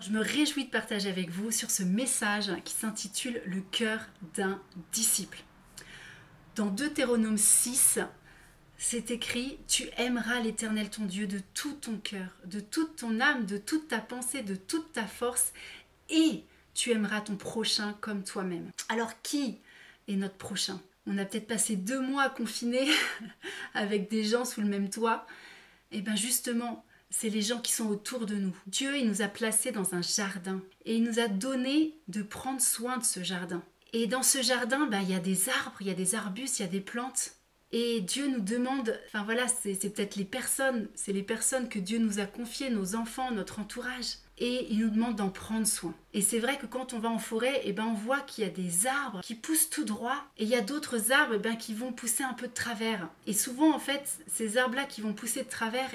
Je me réjouis de partager avec vous sur ce message qui s'intitule « Le cœur d'un disciple ». Dans Deutéronome 6, c'est écrit « Tu aimeras l'Éternel ton Dieu de tout ton cœur, de toute ton âme, de toute ta pensée, de toute ta force, et tu aimeras ton prochain comme toi-même. » Alors qui est notre prochain? On a peut-être passé 2 mois confinés avec des gens sous le même toit. Et bien justement, c'est les gens qui sont autour de nous. Dieu, il nous a placés dans un jardin et il nous a donné de prendre soin de ce jardin. Et dans ce jardin, il y a des arbres, il y a des arbustes, il y a des plantes. Et Dieu nous demande, enfin voilà, c'est peut-être c'est les personnes que Dieu nous a confiées, nos enfants, notre entourage. Et il nous demande d'en prendre soin. Et c'est vrai que quand on va en forêt, on voit qu'il y a des arbres qui poussent tout droit et il y a d'autres arbres qui vont pousser un peu de travers. Et souvent, en fait, ces arbres-là qui vont pousser de travers,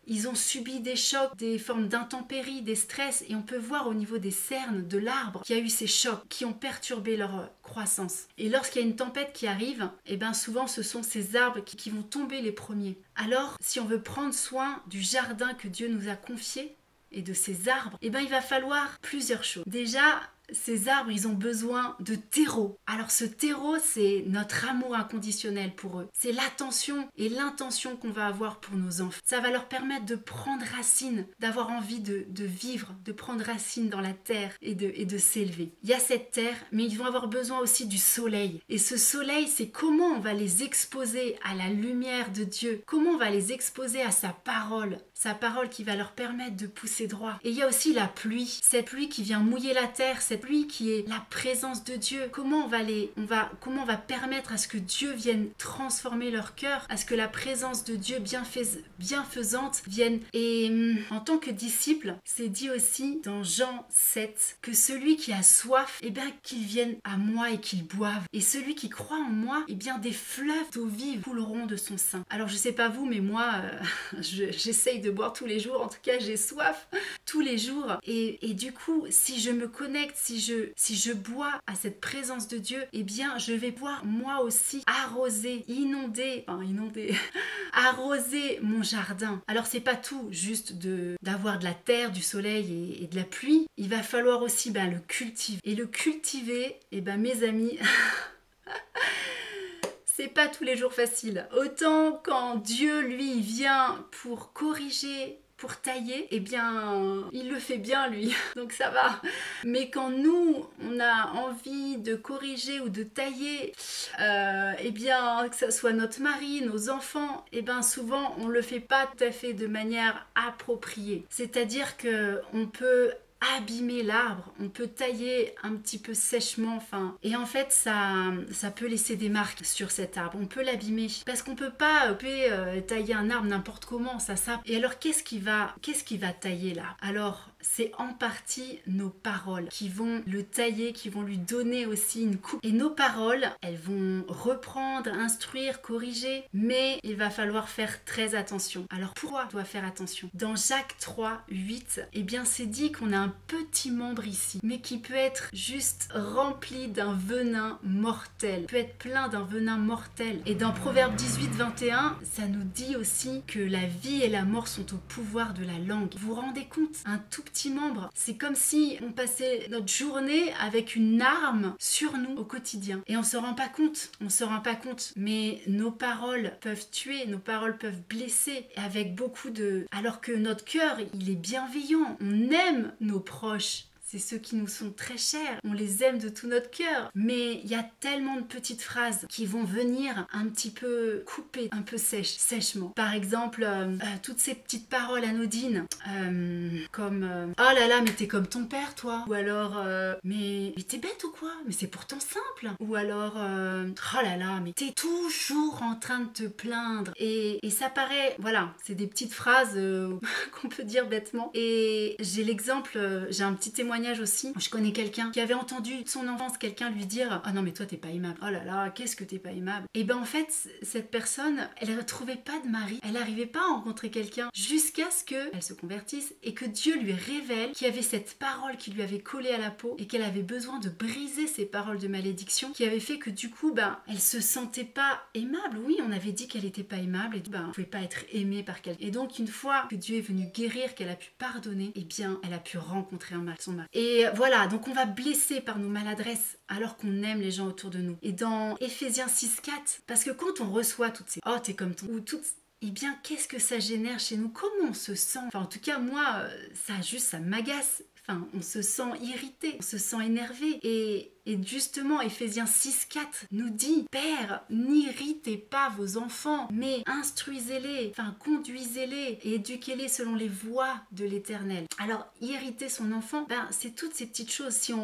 ils ont subi des chocs, des formes d'intempéries, des stress. Et on peut voir au niveau des cernes de l'arbre qu'il y a eu ces chocs qui ont perturbé leur croissance. Et lorsqu'il y a une tempête qui arrive, souvent ce sont ces arbres qui vont tomber les premiers. Alors, si on veut prendre soin du jardin que Dieu nous a confié, et de ces arbres, il va falloir plusieurs choses. Déjà, ces arbres, ils ont besoin de terreau. Alors ce terreau, c'est notre amour inconditionnel pour eux. C'est l'attention et l'intention qu'on va avoir pour nos enfants. Ça va leur permettre de prendre racine, d'avoir envie de vivre, de prendre racine dans la terre et de s'élever. Il y a cette terre, mais ils vont avoir besoin aussi du soleil. Et ce soleil, c'est comment on va les exposer à la lumière de Dieu, comment on va les exposer à sa parole qui va leur permettre de pousser droit. Et il y a aussi la pluie, cette pluie qui vient mouiller la terre, cette pluie qui est la présence de Dieu. Comment on va permettre à ce que Dieu vienne transformer leur cœur, à ce que la présence de Dieu bienfaisante vienne. Et en tant que disciple, c'est dit aussi dans Jean 7 que celui qui a soif, qu'il vienne à moi et qu'il boive. Et celui qui croit en moi, des fleuves d'eau vive couleront de son sein. Alors je sais pas vous, mais moi, j'essaye de boire tous les jours. En tout cas, j'ai soif tous les jours. Et du coup, si je me connecte, si je bois à cette présence de Dieu, je vais pouvoir moi aussi inonder, arroser mon jardin. Alors c'est pas tout juste d'avoir de la terre, du soleil et de la pluie. Il va falloir aussi le cultiver. Et le cultiver, mes amis, c'est pas tous les jours facile. Autant quand Dieu, lui, vient pour corriger, pour tailler, il le fait bien, lui. Donc ça va. Mais quand nous, on a envie de corriger ou de tailler, que ça soit notre mari, nos enfants, souvent, on le fait pas tout à fait de manière appropriée. C'est-à-dire que on peut abîmer l'arbre, on peut tailler un petit peu sèchement, et en fait ça peut laisser des marques sur cet arbre, on peut l'abîmer parce qu'on peut pas tailler un arbre n'importe comment, ça sape. Et alors qu'est-ce qui va tailler là? Alors c'est en partie nos paroles qui vont le tailler, qui vont lui donner aussi une coupe. Et nos paroles, elles vont reprendre, instruire, corriger, mais il va falloir faire très attention. Alors pourquoi on doit faire attention? Dans Jacques 3, 8, c'est dit qu'on a un petit membre ici, mais qui peut être juste rempli d'un venin mortel, peut être plein d'un venin mortel. Et dans Proverbe 18, 21, ça nous dit aussi que la vie et la mort sont au pouvoir de la langue. Vous vous rendez compte? Un tout petit membre, c'est comme si on passait notre journée avec une arme sur nous au quotidien. Et on se rend pas compte, mais nos paroles peuvent tuer, nos paroles peuvent blesser, alors que notre cœur, il est bienveillant, on aime nos proches. C'est ceux qui nous sont très chers, on les aime de tout notre cœur. Mais il y a tellement de petites phrases qui vont venir un petit peu couper, un peu sèchement. Par exemple, toutes ces petites paroles anodines, comme oh là là, mais t'es comme ton père, toi. Ou alors, mais t'es bête ou quoi? Mais c'est pourtant simple. Ou alors, oh là là, mais t'es toujours en train de te plaindre. Et ça paraît, voilà, c'est des petites phrases qu'on peut dire bêtement. Et j'ai un petit témoignage témoignage aussi. Je connais quelqu'un qui avait entendu de son enfance quelqu'un lui dire « Ah non mais toi t'es pas aimable, oh là là, qu'est-ce que t'es pas aimable ?» Et ben en fait, cette personne, elle ne trouvait pas de mari, elle n'arrivait pas à rencontrer quelqu'un jusqu'à ce qu'elle se convertisse et que Dieu lui révèle qu'il y avait cette parole qui lui avait collé à la peau et qu'elle avait besoin de briser ces paroles de malédiction qui avaient fait que du coup, ben, elle se sentait pas aimable. Oui, on avait dit qu'elle était pas aimable et ben, elle pouvait pas être aimée par quelqu'un. Et donc, une fois que Dieu est venu guérir, qu'elle a pu pardonner, eh bien, elle a pu rencontrer son mari. Et voilà, donc on va blesser par nos maladresses alors qu'on aime les gens autour de nous. Et dans Éphésiens 6,4, parce que quand on reçoit toutes ces « Oh, t'es comme ton » ou toutes... Eh bien, qu'est-ce que ça génère chez nous? Comment on se sent? Enfin, en tout cas, moi, ça m'agace. Enfin, on se sent irrité, on se sent énervé. Et justement, Éphésiens 6,4 nous dit « Père, n'irritez pas vos enfants, mais instruisez-les, enfin conduisez-les et éduquez-les selon les voies de l'Éternel. » Alors, irriter son enfant, ben, c'est toutes ces petites choses. Si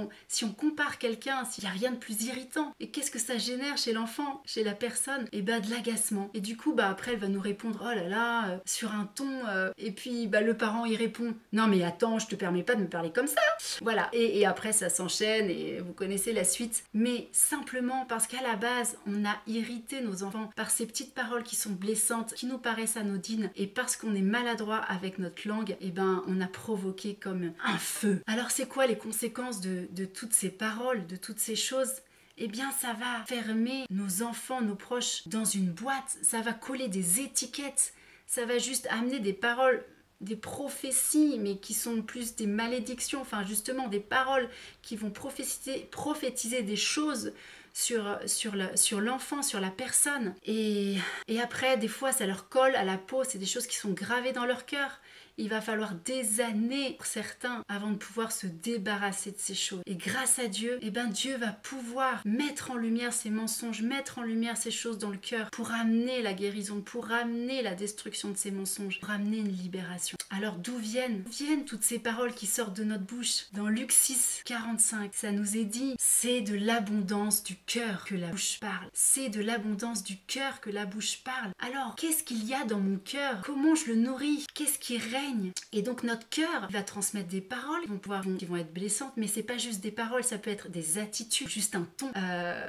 on compare quelqu'un, s'il n'y a rien de plus irritant, et qu'est-ce que ça génère chez l'enfant, chez la personne? Et ben, de l'agacement. Et du coup, bah, après, elle va nous répondre « Oh là là », sur un ton, et puis bah, le parent, il répond « Non mais attends, je te permets pas de me parler comme ça ». Voilà, et après, ça s'enchaîne, et vous connaissez la suite, mais simplement parce qu'à la base on a irrité nos enfants par ces petites paroles qui sont blessantes, qui nous paraissent anodines, et parce qu'on est maladroit avec notre langue, et ben on a provoqué comme un feu. Alors c'est quoi les conséquences de toutes ces paroles, de toutes ces choses? Eh bien ça va fermer nos enfants, nos proches dans une boîte, ça va coller des étiquettes, ça va juste amener des paroles, des prophéties, mais qui sont plus des malédictions, enfin justement des paroles qui vont prophétiser des choses sur l'enfant, sur la personne. Et après, des fois, ça leur colle à la peau, c'est des choses qui sont gravées dans leur cœur. Il va falloir des années pour certains avant de pouvoir se débarrasser de ces choses. Et grâce à Dieu, eh ben Dieu va pouvoir mettre en lumière ces mensonges, mettre en lumière ces choses dans le cœur pour amener la guérison, pour amener la destruction de ces mensonges, pour amener une libération. Alors d'où viennent toutes ces paroles qui sortent de notre bouche? Dans Luc 6, 45, ça nous est dit, c'est de l'abondance du cœur que la bouche parle. C'est de l'abondance du cœur que la bouche parle. Alors, qu'est-ce qu'il y a dans mon cœur? Comment je le nourris? Qu'est-ce qui règne? Et donc notre cœur va transmettre des paroles qui vont être blessantes, mais c'est pas juste des paroles, ça peut être des attitudes, juste un ton,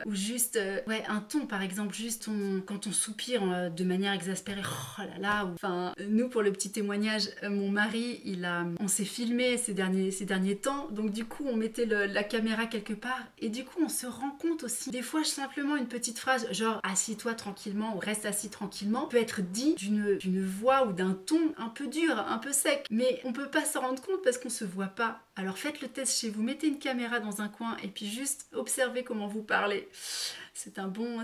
ou juste un ton, par exemple, juste quand on soupire de manière exaspérée, oh là là, ou enfin nous, pour le petit témoignage, mon mari, on s'est filmé ces derniers temps, donc du coup on mettait la caméra quelque part, et du coup on se rend compte aussi, des fois simplement une petite phrase genre assis-toi tranquillement ou reste assis tranquillement peut être dit d'une voix ou d'un ton un peu dur, un peu sec, mais on peut pas s'en rendre compte parce qu'on se voit pas. Alors faites le test chez vous, mettez une caméra dans un coin et puis juste observez comment vous parlez. C'est un bon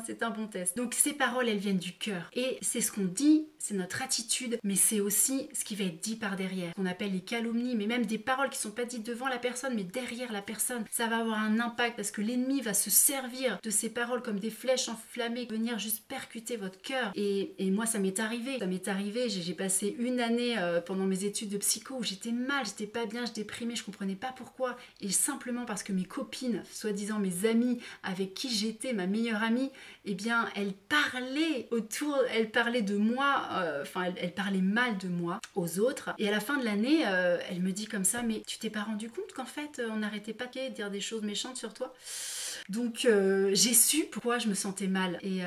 test. Donc ces paroles, elles viennent du cœur. Et c'est ce qu'on dit, c'est notre attitude, mais c'est aussi ce qui va être dit par derrière. Qu'on appelle les calomnies, mais même des paroles qui sont pas dites devant la personne, mais derrière la personne. Ça va avoir un impact parce que l'ennemi va se servir de ces paroles comme des flèches enflammées, venir juste percuter votre cœur. Et moi, ça m'est arrivé. J'ai passé une année pendant mes études de psycho où j'étais mal, j'étais pas bien, je déprimais, je comprenais pas pourquoi. Et simplement parce que mes copines, soi-disant mes amies avec qui j'étais, ma meilleure amie, eh bien, elle parlait de moi, elle parlait mal de moi aux autres. Et à la fin de l'année, elle me dit comme ça, mais tu t'es pas rendu compte qu'en fait, on n'arrêtait pas de dire des choses méchantes sur toi? Donc j'ai su pourquoi je me sentais mal. Et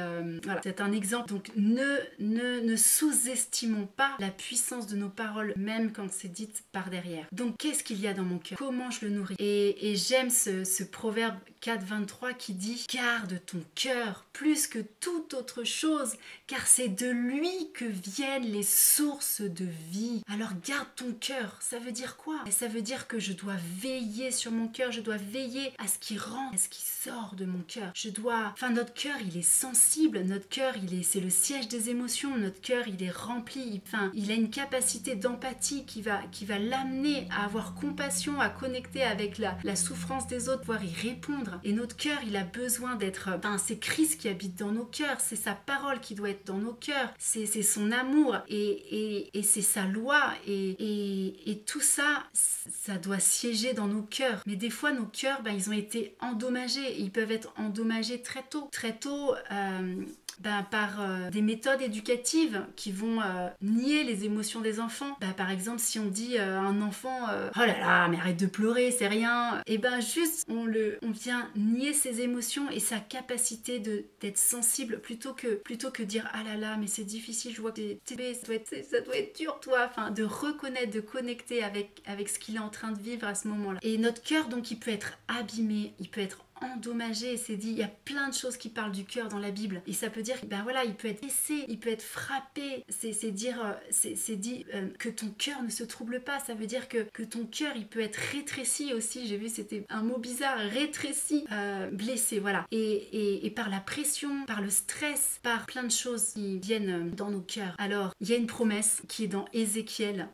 voilà, c'est un exemple. Donc ne sous-estimons pas la puissance de nos paroles, même quand c'est dit par derrière. Donc qu'est-ce qu'il y a dans mon cœur? Comment je le nourris? Et j'aime ce proverbe 4,23 qui dit « Garde ton cœur plus que toute autre chose, car c'est de lui que viennent les sources de vie. » Alors garde ton cœur, ça veut dire quoi? Ça veut dire que je dois veiller sur mon cœur, je dois veiller à ce qui rentre, à ce qui sort de mon cœur. Notre cœur, il est sensible, notre cœur, c'est le siège des émotions, notre cœur, il est rempli, il a une capacité d'empathie qui va l'amener à avoir compassion, à connecter avec la souffrance des autres, pouvoir y répondre. Et notre cœur, il a besoin d'être... c'est Christ qui habite dans nos cœurs, c'est sa parole qui doit être dans nos cœurs, c'est son amour, et c'est sa loi, et tout ça, ça doit siéger dans nos cœurs. Mais des fois, nos cœurs, ils ont été endommagés, ils peuvent être endommagés très tôt. Très tôt, par des méthodes éducatives qui vont nier les émotions des enfants. Par exemple, si on dit à un enfant oh là là, mais arrête de pleurer, c'est rien, et juste on vient nier ses émotions et sa capacité d'être sensible plutôt que dire ah là là, mais c'est difficile, je vois que ça doit être dur toi, enfin de reconnaître, de connecter avec ce qu'il est en train de vivre à ce moment-là. Et notre cœur donc il peut être abîmé, il peut être endommagé, c'est dit, il y a plein de choses qui parlent du cœur dans la Bible et ça peut dire voilà, il peut être blessé, il peut être frappé, c'est dit que ton cœur ne se trouble pas, ça veut dire que ton cœur il peut être rétréci aussi, j'ai vu c'était un mot bizarre, rétréci, blessé, voilà, et par la pression, par le stress, par plein de choses qui viennent dans nos cœurs. Alors il y a une promesse qui est dans Ézéchiel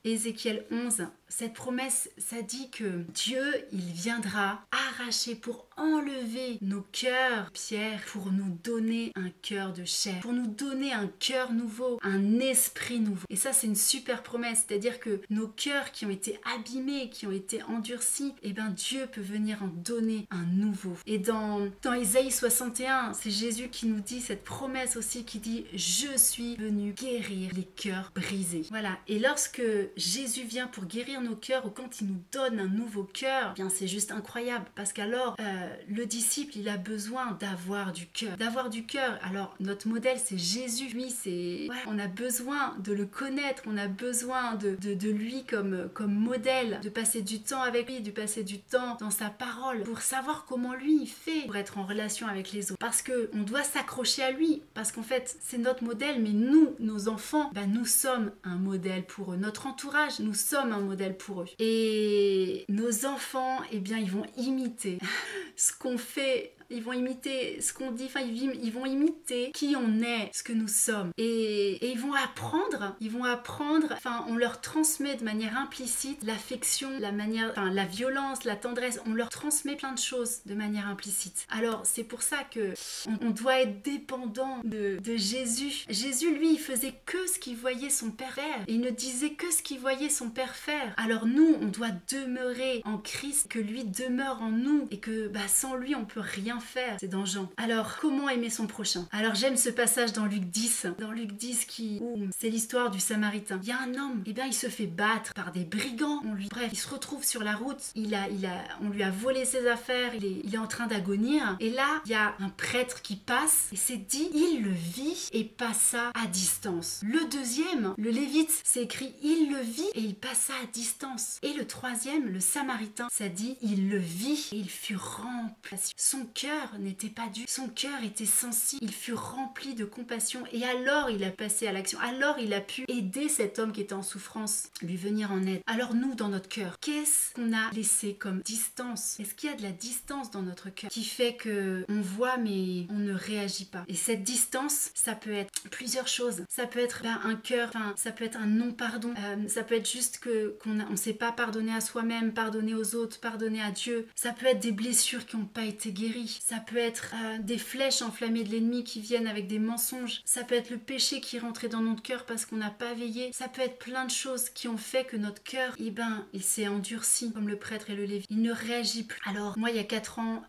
11. Cette promesse, ça dit que Dieu, il viendra arracher pour enlever nos cœurs, pierre, pour nous donner un cœur de chair, pour nous donner un cœur nouveau, un esprit nouveau. Et ça, c'est une super promesse, c'est-à-dire que nos cœurs qui ont été abîmés, qui ont été endurcis, Dieu peut venir en donner un nouveau. Et dans Ésaïe 61, c'est Jésus qui nous dit cette promesse aussi, qui dit « Je suis venu guérir les cœurs brisés ». Voilà, et lorsque Jésus vient pour guérir nos cœurs ou quand il nous donne un nouveau cœur, c'est juste incroyable parce qu'alors le disciple il a besoin d'avoir du cœur. Alors notre modèle c'est Jésus, lui on a besoin de le connaître, on a besoin de lui comme modèle, de passer du temps avec lui, de passer du temps dans sa parole pour savoir comment lui il fait pour être en relation avec les autres, parce que on doit s'accrocher à lui, parce qu'en fait c'est notre modèle, mais nous, nos enfants, nous sommes un modèle pour eux, notre entourage, nous sommes un modèle pour eux. Et nos enfants, ils vont imiter ce qu'on fait, ils vont imiter ce qu'on dit, ils vont imiter qui on est, ce que nous sommes. Et ils vont apprendre, on leur transmet de manière implicite l'affection, la violence, la tendresse, on leur transmet plein de choses de manière implicite. Alors c'est pour ça que on doit être dépendant de Jésus. Jésus, lui, il faisait que ce qu'il voyait son Père faire. Il ne disait que ce qu'il voyait son Père faire. Alors nous, on doit demeurer en Christ, que lui demeure en nous et que sans lui, on peut rien faire. C'est dans Jean. Alors, comment aimer son prochain? Alors, j'aime ce passage dans Luc 10. Dans Luc 10, où c'est l'histoire du Samaritain. Il y a un homme, il se fait battre par des brigands. Bref, il se retrouve sur la route. On lui a volé ses affaires. Il est en train d'agonir. Et là, il y a un prêtre qui passe. Et c'est dit, il le vit et passa à distance. Le deuxième, le Lévite, c'est écrit, il le vit et il passa à distance. Et le troisième, le Samaritain, ça dit, il le vit et il fut rempli. Son cœur n'était pas dur, son cœur était sensible, il fut rempli de compassion et alors il a passé à l'action, alors il a pu aider cet homme qui était en souffrance, lui venir en aide. Alors nous, dans notre cœur, qu'est-ce qu'on a laissé comme distance? Est-ce qu'il y a de la distance dans notre cœur qui fait que on voit mais on ne réagit pas? Et cette distance, ça peut être plusieurs choses. Ça peut être un cœur, ça peut être un non-pardon, ça peut être juste qu'on ne sait pas pardonner à soi-même, pardonner aux autres, pardonner à Dieu. Ça peut être des blessures qui n'ont pas été guéries. Ça peut être des flèches enflammées de l'ennemi qui viennent avec des mensonges. Ça peut être le péché qui est rentré dans notre cœur parce qu'on n'a pas veillé. Ça peut être plein de choses qui ont fait que notre cœur, il s'est endurci comme le prêtre et le lévite. Il ne réagit plus. Alors, moi, il y a 4 ans,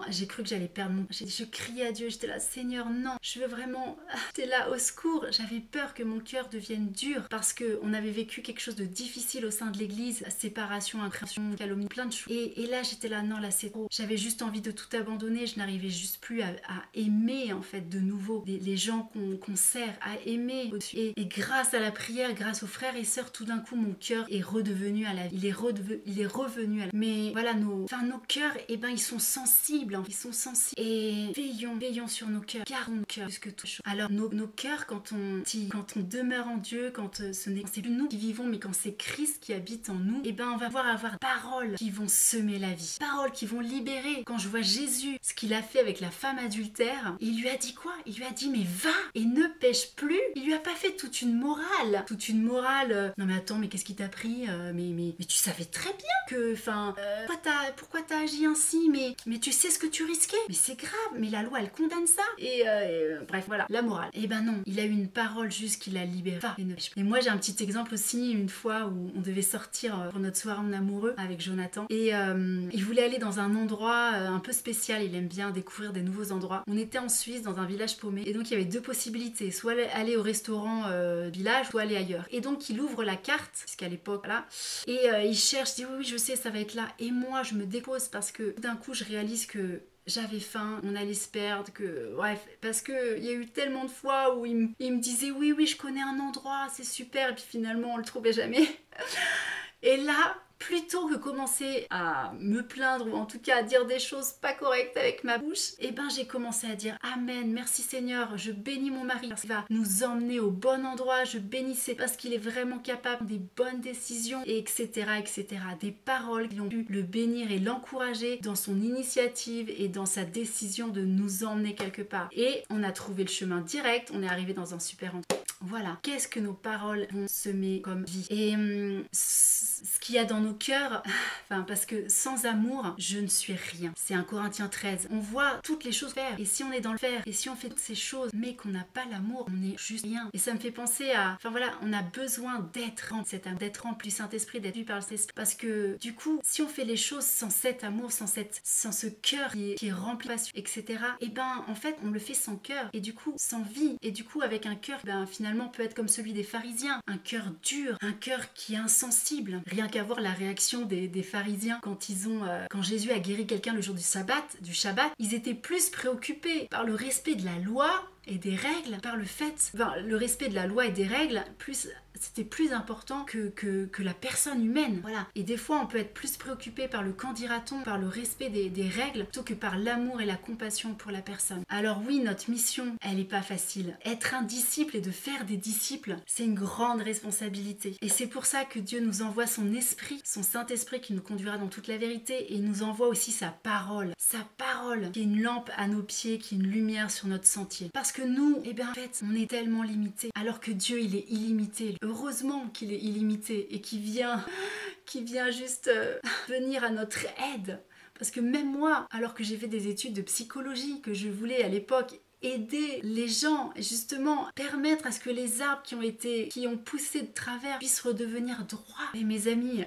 j'ai cru que j'allais perdre je criais à Dieu, j'étais là, Seigneur, non, je veux vraiment... J'étais là, au secours. J'avais peur que mon cœur devienne dur parce qu'on avait vécu quelque chose de difficile au sein de l'église, la séparation, incréation, calomnie, plein de choses. Et là, j'étais là, non, là, c'est trop. J'avais juste envie de tout abandonner, je n'arrivais juste plus à aimer, en fait, de nouveau, les gens qu'on sert, à aimer. Et grâce à la prière, grâce aux frères et sœurs, tout d'un coup, mon cœur est redevenu à la vie. Il est revenu à la vie. Mais voilà, nos cœurs, ils sont sensibles. Ils sont sensibles. Et veillons sur nos cœurs. Gardons nos cœurs plus que tout. Alors, nos cœurs, quand on demeure en Dieu, quand c'est plus nous qui vivons, mais quand c'est Christ qui habite en nous, on va avoir paroles qui vont semer la vie. Paroles qui vont libérer. Quand je vois Jésus, ce qu'il a fait avec la femme adultère, il lui a dit quoi? Il lui a dit, mais va et ne pêche plus. Il lui a pas fait toute une morale. Non mais attends, mais qu'est-ce qui t'a pris? Mais tu savais très bien que, pourquoi t'as agi ainsi? Mais tu sais ce que tu risquais? Mais c'est grave, mais la loi elle condamne ça. Bref, voilà, la morale. Non, il a eu une parole juste qui l'a libéré. Et moi j'ai un petit exemple aussi, une fois où on devait sortir pour notre soirée en amoureux avec Jonathan. Et il voulait aller dans un endroit un peu spécial spécial, il aime bien découvrir des nouveaux endroits. On était en Suisse dans un village paumé et donc il y avait deux possibilités, soit aller au restaurant village, soit aller ailleurs. Et donc il ouvre la carte, puisqu'à l'époque, voilà, et il cherche, il dit oui, je sais, ça va être là. Et moi, je me dépose parce que d'un coup, je réalise que j'avais faim, on allait se perdre, que bref, parce que il y a eu tellement de fois où il me disait oui, je connais un endroit, c'est super, et puis finalement, on le trouvait jamais. Et là, plutôt que commencer à me plaindre ou en tout cas à dire des choses pas correctes avec ma bouche, eh ben j'ai commencé à dire Amen, merci Seigneur, je bénis mon mari parce qu'il va nous emmener au bon endroit, je bénissais parce qu'il est vraiment capable des bonnes décisions, et etc. etc. Des paroles qui ont pu le bénir et l'encourager dans son initiative et dans sa décision de nous emmener quelque part. Et on a trouvé le chemin direct, on est arrivé dans un super endroit. Voilà, qu'est-ce que nos paroles vont semer comme vie. Et ce qu'il y a dans nos cœurs, enfin parce que sans amour, je ne suis rien. C'est 1 Corinthiens 13. On voit toutes les choses faire. Et si on est dans le faire, et si on fait toutes ces choses, mais qu'on n'a pas l'amour, on est juste rien. Et ça me fait penser à, enfin voilà, on a besoin d'être rempli du Saint-Esprit, d'être vu par le Saint-Esprit. Parce que du coup, si on fait les choses sans cet amour, sans ce cœur qui est rempli de passion, etc., et ben en fait, on le fait sans cœur. Et du coup, sans vie. Et du coup, avec un cœur, ben finalement, peut être comme celui des pharisiens, un cœur dur, un cœur qui est insensible. Rien qu'à voir la réaction des pharisiens quand Jésus a guéri quelqu'un le jour du Shabbat, ils étaient plus préoccupés par le respect de la loi et des règles, par le respect de la loi et des règles, c'était plus important que la personne humaine. Voilà. Et des fois, on peut être plus préoccupé par le qu'en dira-t-on, par le respect des règles, plutôt que par l'amour et la compassion pour la personne. Alors oui, notre mission, elle n'est pas facile. Être un disciple et de faire des disciples, c'est une grande responsabilité. Et c'est pour ça que Dieu nous envoie son esprit, son Saint-Esprit qui nous conduira dans toute la vérité, et il nous envoie aussi sa parole qui est une lampe à nos pieds, qui est une lumière sur notre sentier. Parce que nous, eh bien en fait, on est tellement limités, alors que Dieu, il est illimité. Heureusement qu'il est illimité et qu'il vient juste venir à notre aide. Parce que même moi, alors que j'ai fait des études de psychologie, que je voulais à l'époque aider les gens, justement permettre à ce que les arbres qui ont poussé de travers puissent redevenir droits. Et mes amis,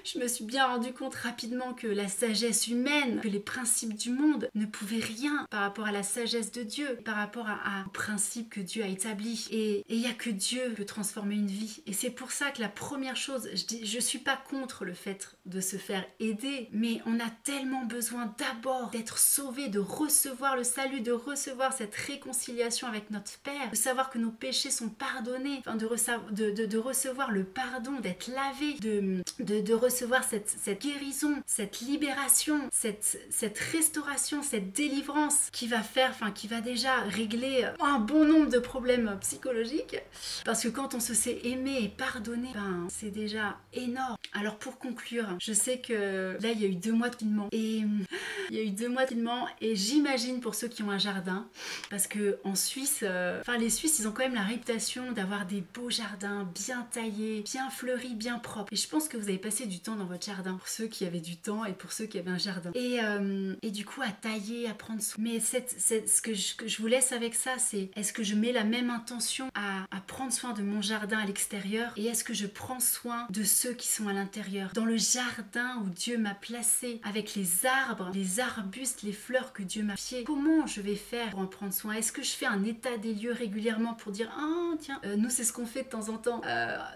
je me suis bien rendu compte rapidement que la sagesse humaine, que les principes du monde ne pouvaient rien par rapport à la sagesse de Dieu, par rapport aux principes que Dieu a établis. Et il n'y a que Dieu qui peut transformer une vie. Et c'est pour ça que la première chose, je ne suis pas contre le fait de se faire aider, mais on a tellement besoin d'abord d'être sauvé, de recevoir le salut, de recevoir cette réconciliation avec notre Père, de savoir que nos péchés sont pardonnés, enfin de recevoir le pardon, d'être lavé, de recevoir cette guérison, cette libération, cette restauration, cette délivrance qui va déjà régler un bon nombre de problèmes psychologiques. Parce que quand on se sait aimer et pardonner, c'est déjà énorme. Alors pour conclure, je sais que là il y a eu 2 mois de confinement et j'imagine pour ceux qui ont un jardin, parce que en Suisse, les Suisses ils ont quand même la réputation d'avoir des beaux jardins bien taillés, bien fleuris, bien propres. Et je pense que vous avez passé du temps dans votre jardin, pour ceux qui avaient du temps et pour ceux qui avaient un jardin. Et du coup à tailler, à prendre soin. Mais ce que je vous laisse avec ça, c'est est-ce que je mets la même intention à prendre soin de mon jardin à l'extérieur, et est-ce que je prends soin de ceux qui sont à l'intérieur, dans le jardin où Dieu m'a placé, avec les arbres, les arbustes, les fleurs que Dieu m'a fiées. Comment je vais faire pour en prendre soin? Est-ce que je fais un état des lieux régulièrement pour dire tiens, nous c'est ce qu'on fait de temps en temps,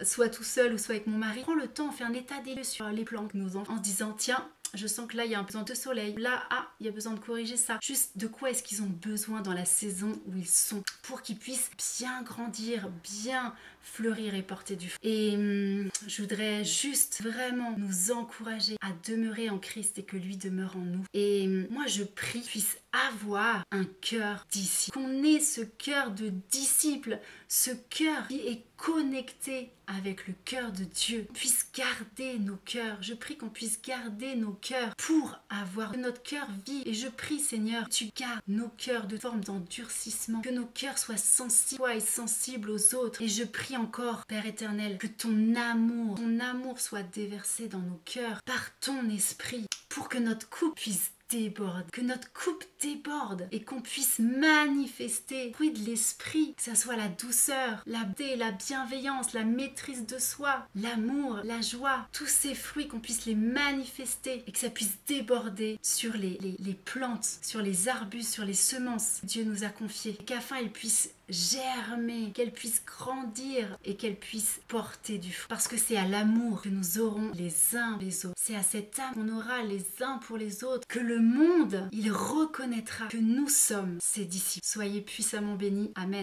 soit tout seul ou soit avec mon mari. Prends le temps, on fait un état des lieux sur les plantes que nous enfants, en se disant tiens, je sens que là il y a un besoin de soleil, là il y a besoin de corriger ça. Juste de quoi est-ce qu'ils ont besoin dans la saison où ils sont, pour qu'ils puissent bien grandir, bien fleurir et porter du fruit. Et je voudrais juste vraiment nous encourager à demeurer en Christ et que lui demeure en nous. Et moi je prie qu'on puisse avoir un cœur disciple, qu'on ait ce cœur de disciple, ce cœur qui est connecté avec le cœur de Dieu, qu'on puisse garder nos cœurs. Je prie qu'on puisse garder nos cœurs pour avoir que notre cœur vive. Et je prie Seigneur, tu gardes nos cœurs de forme d'endurcissement, que nos cœurs soient sensibles aux autres. Et je prie encore, Père éternel, que ton amour soit déversé dans nos cœurs par ton esprit, pour que notre couple puisse déborde, que notre coupe déborde et qu'on puisse manifester le fruit de l'esprit, que ça soit la douceur, la bonté, la bienveillance, la maîtrise de soi, l'amour, la joie, tous ces fruits qu'on puisse les manifester et que ça puisse déborder sur les plantes, sur les arbustes, sur les semences que Dieu nous a confiées, qu'afin elles puissent germer, qu'elles puissent grandir et qu'elles puissent porter du fruit. Parce que c'est à l'amour que nous aurons les uns les autres. C'est à cette âme qu'on aura les uns pour les autres que le monde, il reconnaîtra que nous sommes ses disciples. Soyez puissamment bénis. Amen.